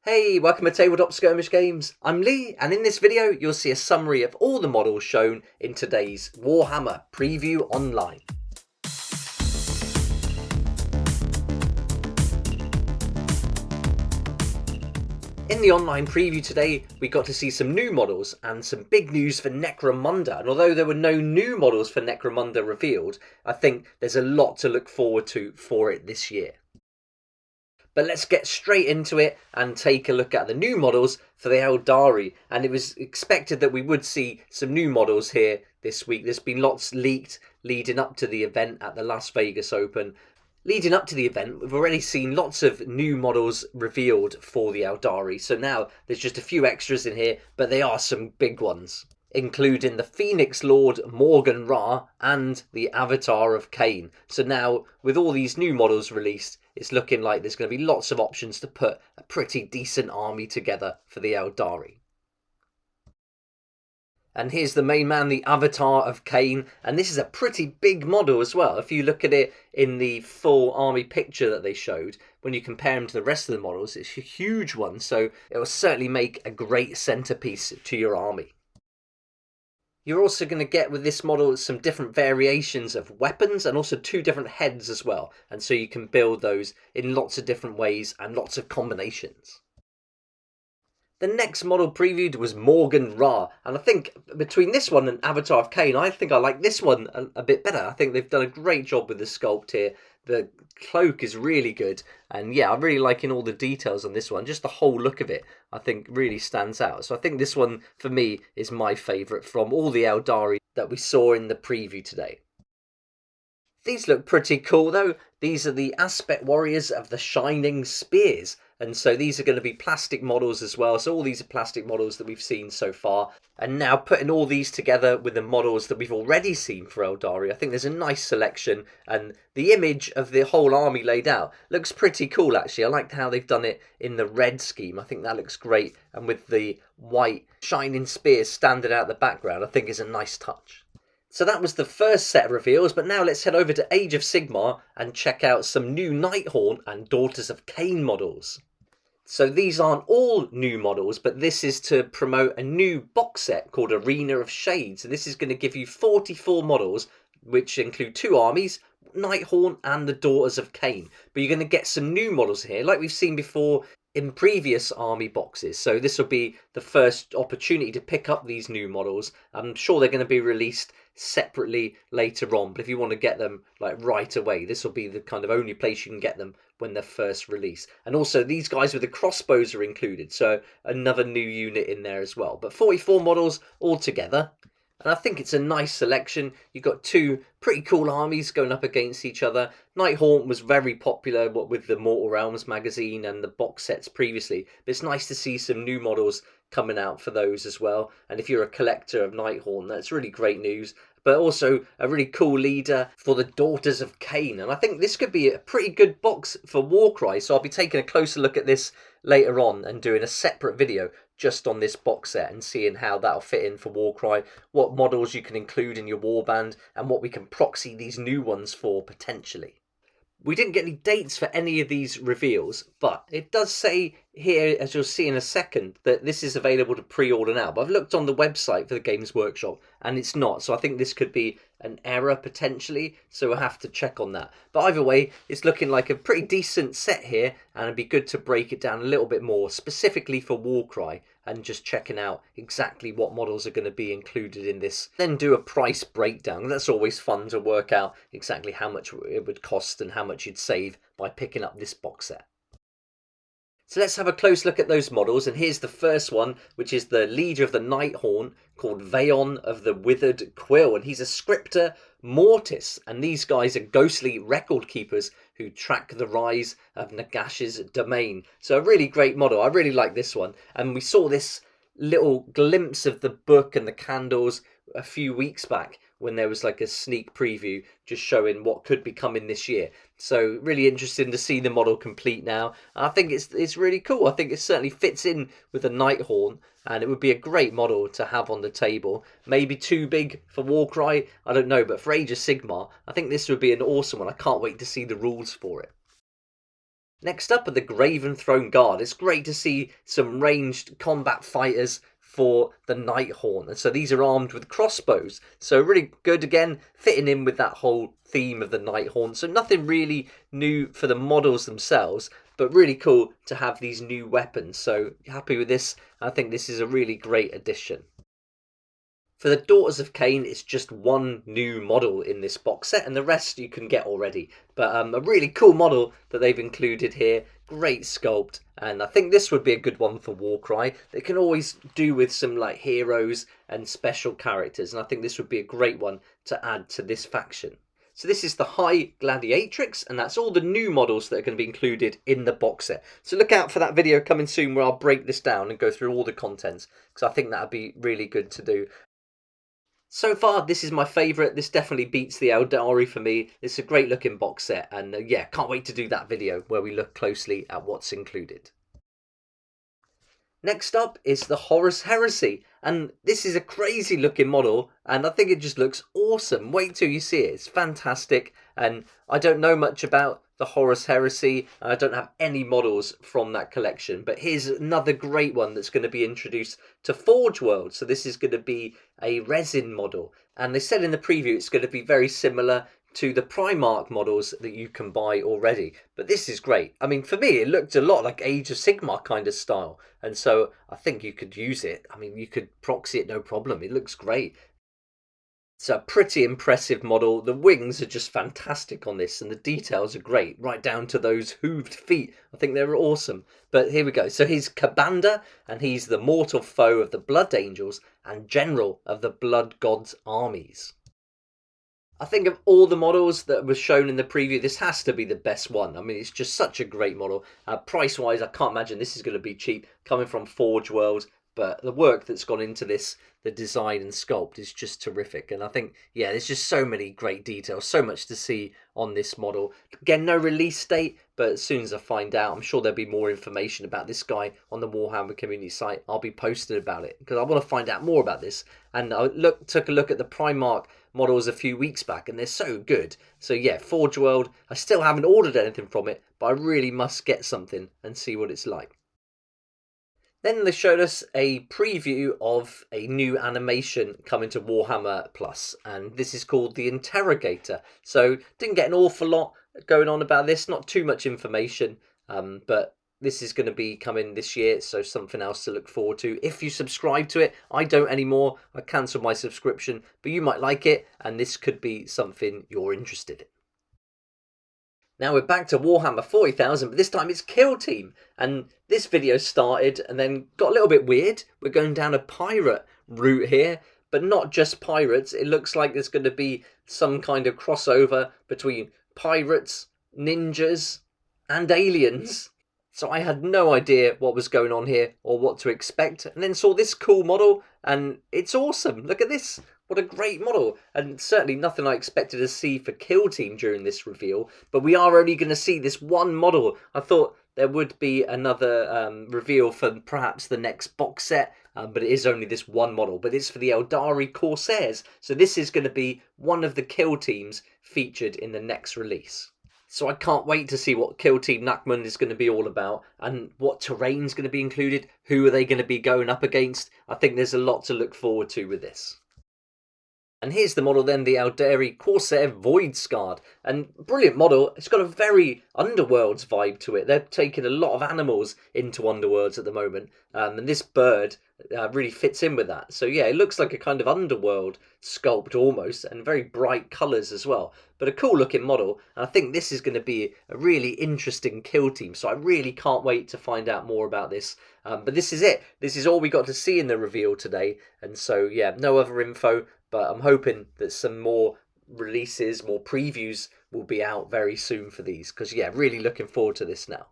Hey, welcome to Tabletop Skirmish Games. I'm Lee, and in this video you'll see a summary of all the models shown in today's Warhammer Preview Online. In the online preview today, we got to see some new models and some big news for Necromunda. And although there were no new models for Necromunda revealed, I think there's a lot to look forward to for it this year. But let's get straight into it and take a look at the new models for the Eldari. And it was expected that we would see some new models here this week. There's been lots leaked leading up to the event at the Las Vegas Open. Leading up to the event, we've already seen lots of new models revealed for the Eldari. So now there's just a few extras in here, but they are some big ones, including the Phoenix Lord Morgan Ra and the Avatar of Cain. So now, with all these new models released, it's looking like there's going to be lots of options to put a pretty decent army together for the Eldari. And here's the main man, the Avatar of Cain, and this is a pretty big model as well. If you look at it in the full army picture that they showed, when you compare him to the rest of the models, it's a huge one, so it will certainly make a great centerpiece to your army. You're also going to get with this model some different variations of weapons and also two different heads as well. And so you can build those in lots of different ways and lots of combinations. The next model previewed was Morgan Ra, and I think between this one and Avatar of Cain, I think I like this one a bit better. I think they've done a great job with the sculpt here. The cloak is really good, and yeah, I'm really liking all the details on this one. Just the whole look of it, I think, really stands out. So I think this one, for me, is my favourite from all the Eldari that we saw in the preview today. These look pretty cool though. These are the Aspect Warriors of the Shining Spears. And so these are going to be plastic models as well. So all these are plastic models that we've seen so far. And now putting all these together with the models that we've already seen for Eldari, I think there's a nice selection. And the image of the whole army laid out looks pretty cool actually. I like how they've done it in the red scheme. I think that looks great. And with the white shining spears standing out the background, I think is a nice touch. So that was the first set of reveals, but now let's head over to Age of Sigmar and check out some new Nighthaunt and Daughters of Cain models. So these aren't all new models, but this is to promote a new box set called Arena of Shades. And this is going to give you 44 models, which include two armies, Nighthaunt and the Daughters of Cain. But you're going to get some new models here, like we've seen before in previous army boxes. So this will be the first opportunity to pick up these new models. I'm sure they're going to be released separately later on, but if you want to get them like right away, this will be the kind of only place you can get them when they're first released. And also these guys with the crossbows are included, so another new unit in there as well. But 44 models altogether, and I think it's a nice selection. You've got two pretty cool armies going up against each other. Nighthaunt was very popular with the Mortal Realms magazine and the box sets previously, but it's nice to see some new models coming out for those as well. And if you're a collector of Nighthaunt, that's really great news. But also a really cool leader for the Daughters of Cain. And I think this could be a pretty good box for WARCRY, so I'll be taking a closer look at this later on and doing a separate video just on this box set and seeing how that'll fit in for WARCRY, what models you can include in your warband, and what we can proxy these new ones for potentially. We didn't get any dates for any of these reveals, but it does say here, as you'll see in a second, that this is available to pre-order now. But I've looked on the website for the Games Workshop and it's not, so I think this could be an error potentially, so we'll have to check on that. But either way, it's looking like a pretty decent set here, and it'd be good to break it down a little bit more, specifically for WARCRY, and just checking out exactly what models are going to be included in this. Then do a price breakdown. That's always fun to work out exactly how much it would cost and how much you'd save by picking up this box set. So let's have a close look at those models, and here's the first one, which is the leader of the Nighthaunt, called Vaon of the Withered Quill, and he's a scripter Mortis, and these guys are ghostly record keepers who track the rise of Nagash's domain. So a really great model. I really like this one, and we saw this little glimpse of the book and the candles a few weeks back when there was like a sneak preview just showing what could be coming this year. So really interesting to see the model complete now. I think it's really cool. I think it certainly fits in with the Nighthaunt, and it would be a great model to have on the table. Maybe too big for WARCRY, I don't know, but for Age of Sigmar, I think this would be an awesome one. I can't wait to see the rules for it. Next up are the Graven Throne Guard. It's great to see some ranged combat fighters for the Nighthaunt. And so these are armed with crossbows. So really good, again, fitting in with that whole theme of the Nighthaunt. So nothing really new for the models themselves, but really cool to have these new weapons. So happy with this. I think this is a really great addition. For the Daughters of Khaine, it's just one new model in this box set, and the rest you can get already. But a really cool model that they've included here. Great sculpt, and I think this would be a good one for WARCRY. They can always do with some like heroes and special characters, and I think this would be a great one to add to this faction. So this is the High Gladiatrix, and that's all the new models that are going to be included in the box set. So look out for that video coming soon where I'll break this down and go through all the contents, because I think that would be really good to do. So far, this is my favourite. This definitely beats the Eldari for me. It's a great looking box set, and yeah, can't wait to do that video where we look closely at what's included. Next up is the Horus Heresy, and this is a crazy looking model, and I think it just looks awesome. Wait till you see it. It's fantastic, and I don't know much about the Horus Heresy. I don't have any models from that collection, but here's another great one that's going to be introduced to Forge World. So this is going to be a resin model, and they said in the preview it's going to be very similar to the Primarch models that you can buy already. But this is great. I mean, for me, it looked a lot like Age of Sigmar kind of style, and so I think you could use it. I mean, you could proxy it no problem. It looks great. It's a pretty impressive model. The wings are just fantastic on this, and the details are great, right down to those hooved feet. I think they're awesome. But here we go. So he's Kabanda, and he's the mortal foe of the Blood Angels and general of the Blood Gods' armies. I think of all the models that were shown in the preview, this has to be the best one. I mean, it's just such a great model. Price-wise, I can't imagine this is going to be cheap, coming from Forge World. But the work that's gone into this, the design and sculpt, is just terrific. And I think, yeah, there's just so many great details, so much to see on this model. Again, no release date, but as soon as I find out, I'm sure there'll be more information about this guy on the Warhammer community site. I'll be posting about it, because I want to find out more about this. And I took a look at the Primarch models a few weeks back, and they're so good. So yeah, Forge World, I still haven't ordered anything from it, but I really must get something and see what it's like. Then they showed us a preview of a new animation coming to Warhammer Plus, and this is called The Interrogator. So didn't get an awful lot going on about this, not too much information, but this is going to be coming this year, so something else to look forward to. If you subscribe to it, I don't anymore. I cancelled my subscription, but you might like it, and this could be something you're interested in. Now we're back to Warhammer 40,000, but this time it's Kill Team. And this video started and then got a little bit weird. We're going down a pirate route here, but not just pirates. It looks like there's going to be some kind of crossover between pirates, ninjas, and aliens. So I had no idea what was going on here or what to expect. And then saw this cool model, and it's awesome. Look at this. What a great model, and certainly nothing I expected to see for Kill Team during this reveal, but we are only going to see this one model. I thought there would be another reveal for perhaps the next box set, but it is only this one model, but it's for the Eldari Corsairs, so this is going to be one of the Kill Teams featured in the next release. So I can't wait to see what Kill Team Necromunda is going to be all about, and what terrain's going to be included, who are they going to be going up against. I think there's a lot to look forward to with this. And here's the model then, the Eldari Corsair Void Scarred. And brilliant model. It's got a very Underworlds vibe to it. They're taking a lot of animals into Underworlds at the moment. And this bird really fits in with that. So yeah, it looks like a kind of Underworld sculpt almost, and very bright colours as well. But a cool looking model. And I think this is going to be a really interesting Kill Team. So I really can't wait to find out more about this. But this is it. This is all we got to see in the reveal today. And so yeah, no other info. But I'm hoping that some more releases, more previews will be out very soon for these. Because, yeah, really looking forward to this now.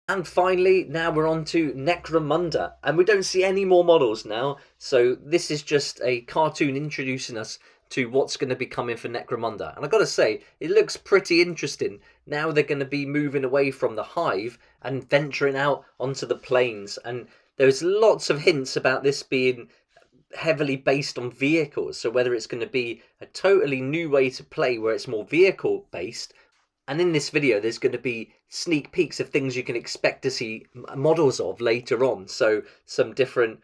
And finally, now we're on to Necromunda. And we don't see any more models now. So this is just a cartoon introducing us to what's going to be coming for Necromunda. And I've got to say, it looks pretty interesting. Now they're going to be moving away from the hive and venturing out onto the plains. And there's lots of hints about this being heavily based on vehicles, so whether it's going to be a totally new way to play where it's more vehicle based, And in this video, there's going to be sneak peeks of things you can expect to see models of later on. So some different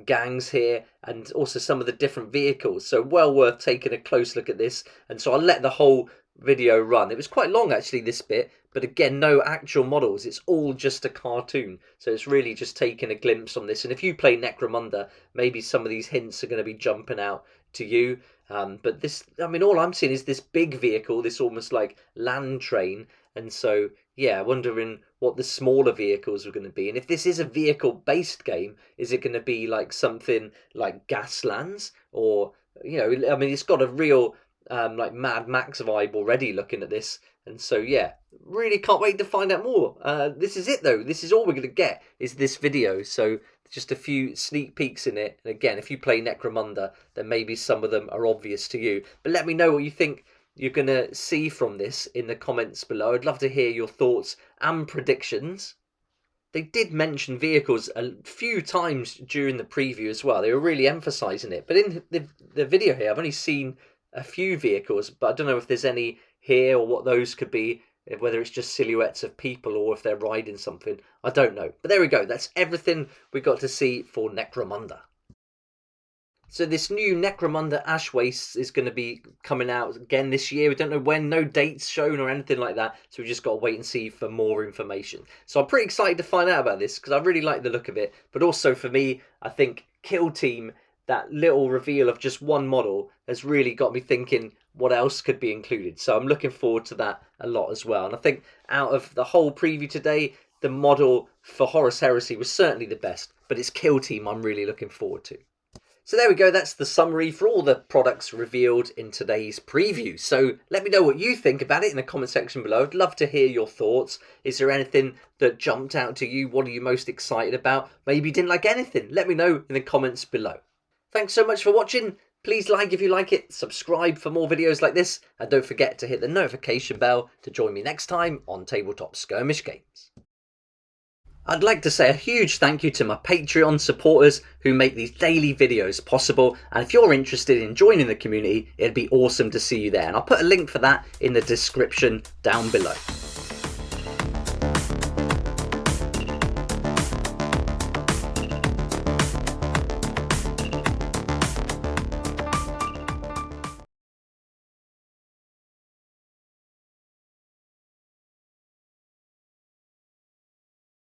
gangs here, and also some of the different vehicles. So well worth taking a close look at this. And so I'll let the whole video run. It was quite long actually, this bit, but again, no actual models. It's all just a cartoon. So it's really just taking a glimpse on this. And if you play Necromunda, maybe some of these hints are going to be jumping out to you. But this, I mean, all I'm seeing is this big vehicle, this almost like land train. And so, yeah, wondering what the smaller vehicles are going to be. And if this is a vehicle-based game, is it going to be like something like Gaslands? Or, you know, I mean, it's got a real like Mad Max vibe already looking at this. And so, yeah, really can't wait to find out more. This is it, though. This is all we're going to get, is this video. So just a few sneak peeks in it. And again, if you play Necromunda, then maybe some of them are obvious to you. But let me know what you think you're going to see from this in the comments below. I'd love to hear your thoughts and predictions. They did mention vehicles a few times during the preview as well. They were really emphasising it. But in the video here, I've only seen a few vehicles, but I don't know if there's any here or what those could be, whether it's just silhouettes of people or if they're riding something. I don't know. But there we go. That's everything we got to see for Necromunda. So this new Necromunda Ash Waste is going to be coming out again this year. We don't know when, no dates shown or anything like that. So we just got to wait and see for more information. So I'm pretty excited to find out about this because I really like the look of it. But also for me, I think Kill Team, that little reveal of just one model, has really got me thinking what else could be included. So I'm looking forward to that a lot as well. And I think out of the whole preview today, the model for Horus Heresy was certainly the best. But it's Kill Team I'm really looking forward to. So there we go, that's the summary for all the products revealed in today's preview. So let me know what you think about it in the comment section below. I'd love to hear your thoughts. Is there anything that jumped out to you? What are you most excited about? Maybe you didn't like anything. Let me know in the comments below. Thanks so much for watching. Please like if you like it, subscribe for more videos like this, and don't forget to hit the notification bell to join me next time on Tabletop Skirmish Games. I'd like to say a huge thank you to my Patreon supporters who make these daily videos possible, and if you're interested in joining the community, it'd be awesome to see you there, and I'll put a link for that in the description down below.